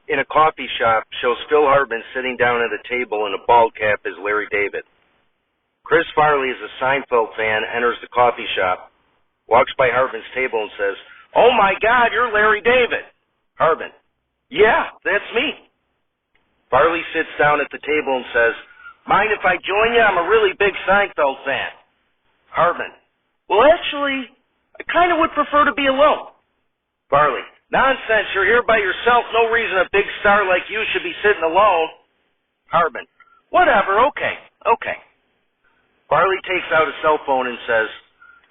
in a coffee shop shows Phil Hartman sitting down at a table in a bald cap as Larry David. Chris Farley is a Seinfeld fan, enters the coffee shop, walks by Hartman's table and says, "Oh my God, you're Larry David." Hartman, "Yeah, that's me." Farley sits down at the table and says, "Mind if I join you? I'm a really big Seinfeld fan." Hartman, "Well, actually, I kind of would prefer to be alone." Farley, "Nonsense, you're here by yourself. No reason a big star like you should be sitting alone." Hartman, "Whatever, okay. Farley takes out a cell phone and says,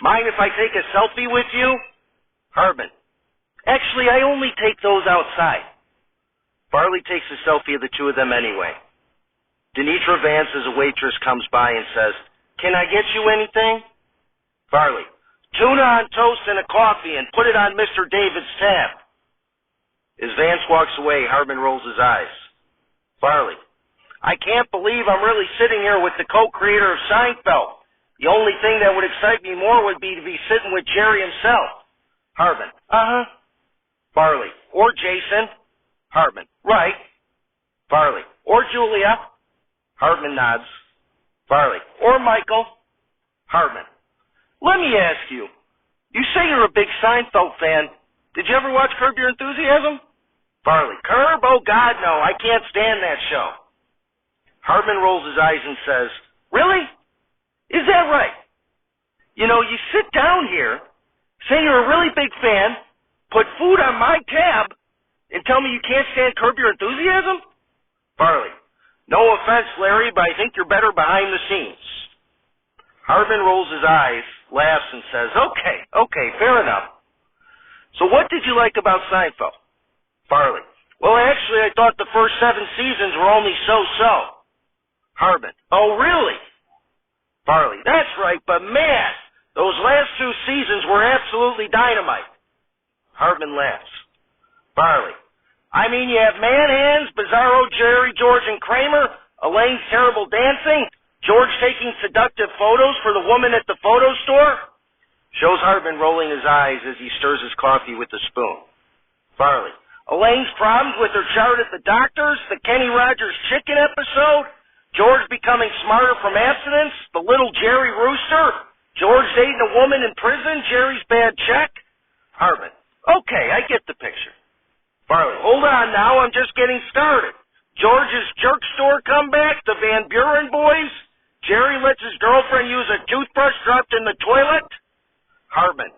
"Mind if I take a selfie with you?" Hartman, "Actually, I only take those outside." Farley takes a selfie of the two of them anyway. Denitra Vance as a waitress comes by and says, "Can I get you anything?" Farley, "Tuna on toast and a coffee, and put it on Mr. David's tab." As Vance walks away, Hartman rolls his eyes. Farley, "I can't believe I'm really sitting here with the co-creator of Seinfeld. The only thing that would excite me more would be to be sitting with Jerry himself." Hartman, "Uh-huh." Farley, "Or Jason." Hartman, "Right." Farley, "Or Julia." Hartman nods. Farley, "Or Michael." Hartman, "Let me ask you. You say you're a big Seinfeld fan. Did you ever watch Curb Your Enthusiasm?" Farley, "Curb? Oh, God, no. I can't stand that show." Hartman rolls his eyes and says, "Really? Is that right? You know, you sit down here, say you're a really big fan, put food on my tab, and tell me you can't stand Curb Your Enthusiasm?" Farley, "No offense, Larry, but I think you're better behind the scenes." Hartman rolls his eyes, laughs, and says, Okay, fair enough. "So what did you like about Seinfeld?" Farley, "Well, actually, I thought the first 7 seasons were only so-so." Hartman, "Oh, really?" Farley, "That's right, but man, those last 2 seasons were absolutely dynamite." Hartman laughs. Farley, "I mean, you have Man Hands, Bizarro, Jerry, George, and Kramer, Elaine's terrible dancing, George taking seductive photos for the woman at the photo store." Shows Hartman rolling his eyes as he stirs his coffee with a spoon. Farley, "Elaine's problems with her chart at the doctor's, the Kenny Rogers chicken episode, George becoming smarter from abstinence, the little Jerry rooster, George dating a woman in prison, Jerry's bad check." Hartman, "Okay, I get the picture." Farley, "Hold on now, I'm just getting started. George's jerk store comeback, the Van Buren boys, Jerry lets his girlfriend use a toothbrush dropped in the toilet." Hartman,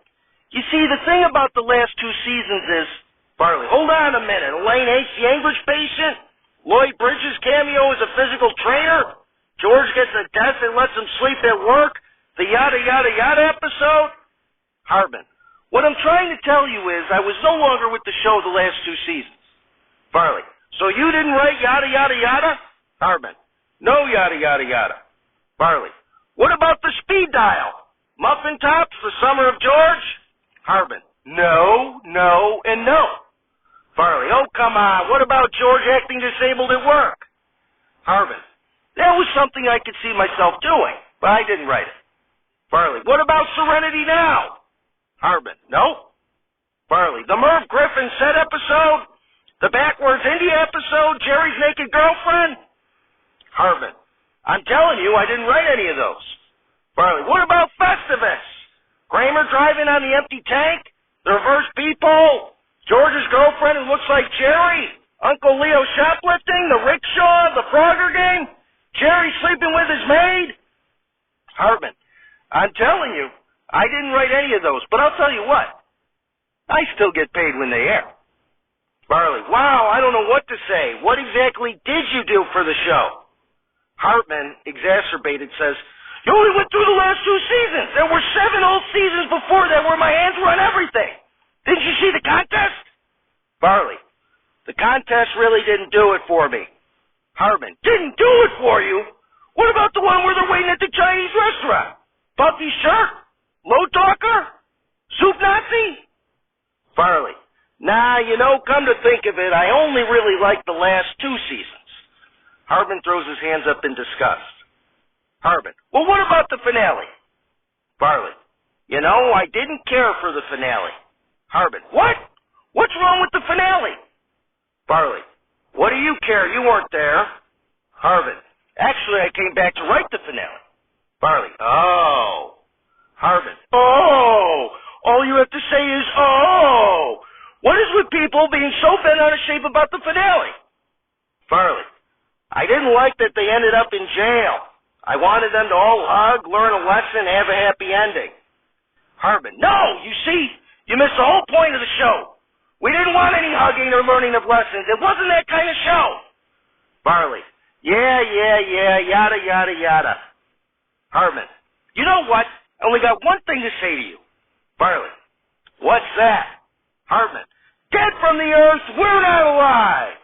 "You see, the thing about the last 2 seasons is..." Farley, "Hold on a minute. Elaine hates the English patient, Lloyd Bridges' cameo as a physical trainer, George gets a desk and lets him sleep at work, the yada yada yada episode." Hartman, "What I'm trying to tell you is I was no longer with the show the last 2 seasons. Farley, "So you didn't write yada yada yada?" Hartman, "No yada yada yada." Farley, "What about the speed dial? Muffin tops, the summer of George?" Hartman, "No, no, and no." Farley, "Oh, come on. What about George acting disabled at work?" Hartman, "That was something I could see myself doing, but I didn't write it." Farley, "What about Serenity Now?" Hartman, "No." Farley, "The Merv Griffin set episode? The Backwards India episode? Jerry's naked girlfriend?" Hartman, "I'm telling you, I didn't write any of those." Farley, "What about Festivus? Kramer driving on the empty tank? The reverse peephole? George's girlfriend who looks like Jerry? Uncle Leo shoplifting? The rickshaw? The Frogger game? Jerry sleeping with his maid?" Hartman, "I'm telling you, I didn't write any of those, but I'll tell you what. I still get paid when they air." Farley, "Wow, I don't know what to say. What exactly did you do for the show?" Hartman, exacerbated, says, "You only went through the last 2 seasons. There were 7 whole seasons before that where my hands were on everything. Didn't you see the contest?" Farley, "The contest really didn't do it for me." Hartman, "Didn't do it for you? What about the one where they're waiting at the Chinese restaurant? Puffy shirt? Low talker? Soup Nazi?" Farley, "Nah, come to think of it, I only really liked the last 2 seasons." Hartman throws his hands up in disgust. Hartman, "Well, what about the finale?" Farley, I didn't care for the finale." Hartman, "What? What's wrong with the finale?" Farley, care? You weren't there. Harvin. Actually, I came back to write the finale. Farley. Oh. Harvin. Oh. All you have to say is, oh. What is with people being so bent out of shape about the finale? Farley. I didn't like that they ended up in jail. I wanted them to all hug, learn a lesson, have a happy ending. Harvin. No, you see, you missed the whole point of the show. We didn't want any hugging or learning of lessons. It wasn't that kind of show. Farley. Yeah, yada, yada, yada. Harvin. You know what? I only got one thing to say to you. Farley. What's that? Harvin. Dead from the earth, we're not alive.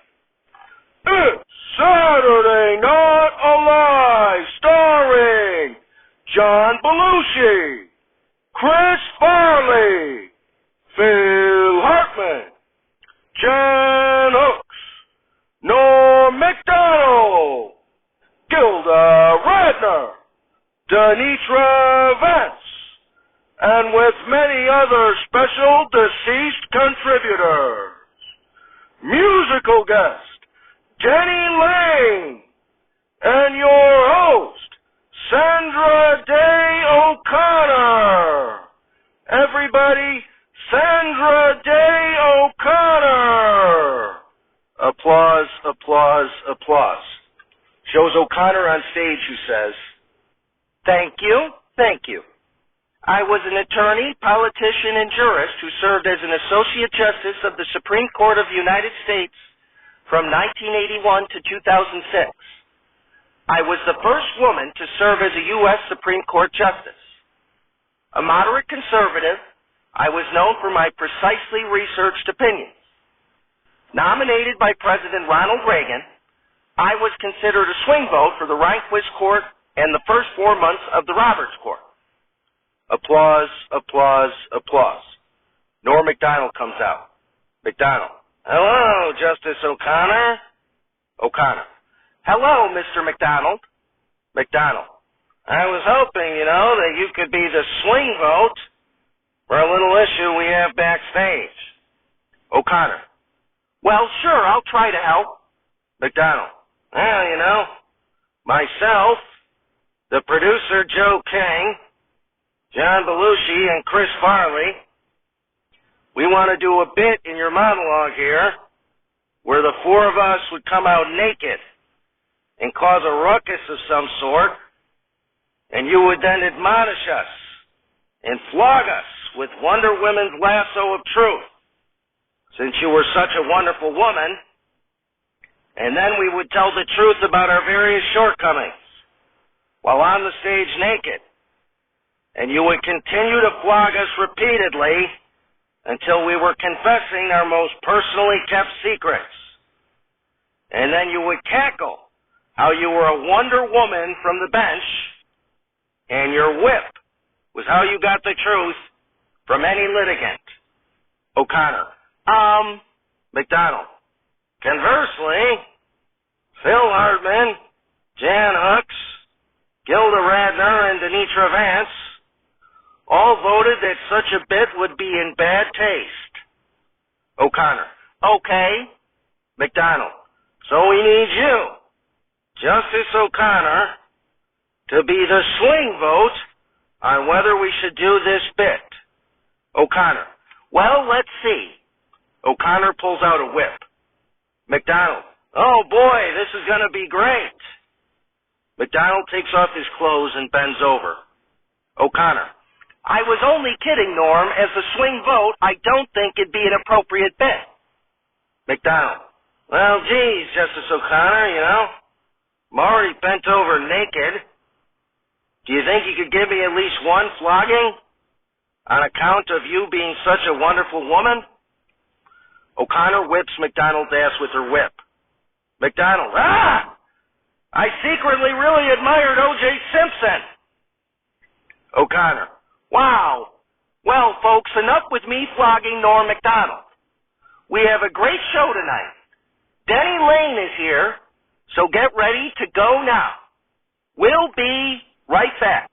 It's Saturday Night Alive, starring John Belushi, Chris Farley, Phil Hartman, Jan Hooks, Norm MacDonald, Gilda Radner, Denitra Vance, and with many other special deceased contributors. Musical guest, Denny Laine, and your host, Sandra Day O'Connor. Everybody, Sandra Day O'Connor. Applause, applause, applause. Shows O'Connor on stage who says, thank you, thank you. I was an attorney, politician, and jurist who served as an Associate Justice of the Supreme Court of the United States from 1981 to 2006. I was the first woman to serve as a U.S. Supreme Court Justice. A moderate conservative, I was known for my precisely researched opinions. Nominated by President Ronald Reagan, I was considered a swing vote for the Rehnquist Court and the first 4 months of the Roberts Court. Applause, applause, applause. Norm MacDonald comes out. MacDonald. Hello, Justice O'Connor. O'Connor. Hello, Mr. MacDonald. MacDonald. I was hoping, that you could be the swing vote for a little issue we have backstage. O'Connor. Well, sure, I'll try to help. MacDonald. Well, myself, the producer Joe King, John Belushi, and Chris Farley, we want to do a bit in your monologue here where the 4 of us would come out naked and cause a ruckus of some sort, and you would then admonish us and flog us with Wonder Woman's lasso of truth, since you were such a wonderful woman, and then we would tell the truth about our various shortcomings while on the stage naked, and you would continue to flog us repeatedly until we were confessing our most personally kept secrets. And then you would cackle how you were a Wonder Woman from the bench, and your whip was how you got the truth from any litigant. O'Connor. MacDonald. Conversely, Phil Hartman, Jan Hooks, Gilda Radner, and Denitra Vance all voted that such a bit would be in bad taste. O'Connor. Okay. MacDonald. So we need you, Justice O'Connor, to be the swing vote on whether we should do this bit. O'Connor. Well, let's see. O'Connor pulls out a whip. MacDonald. Oh boy, this is going to be great. MacDonald takes off his clothes and bends over. O'Connor. I was only kidding, Norm. As a swing vote, I don't think it'd be an appropriate bit. MacDonald. Well, geez, Justice O'Connor, I'm already bent over naked. Do you think you could give me at least one flogging on account of you being such a wonderful woman? O'Connor whips MacDonald's ass with her whip. MacDonald. I secretly really admired O.J. Simpson. O'Connor. Wow. Well, folks, enough with me flogging Norm MacDonald. We have a great show tonight. Denny Laine is here, so get ready to go now. We'll be right back.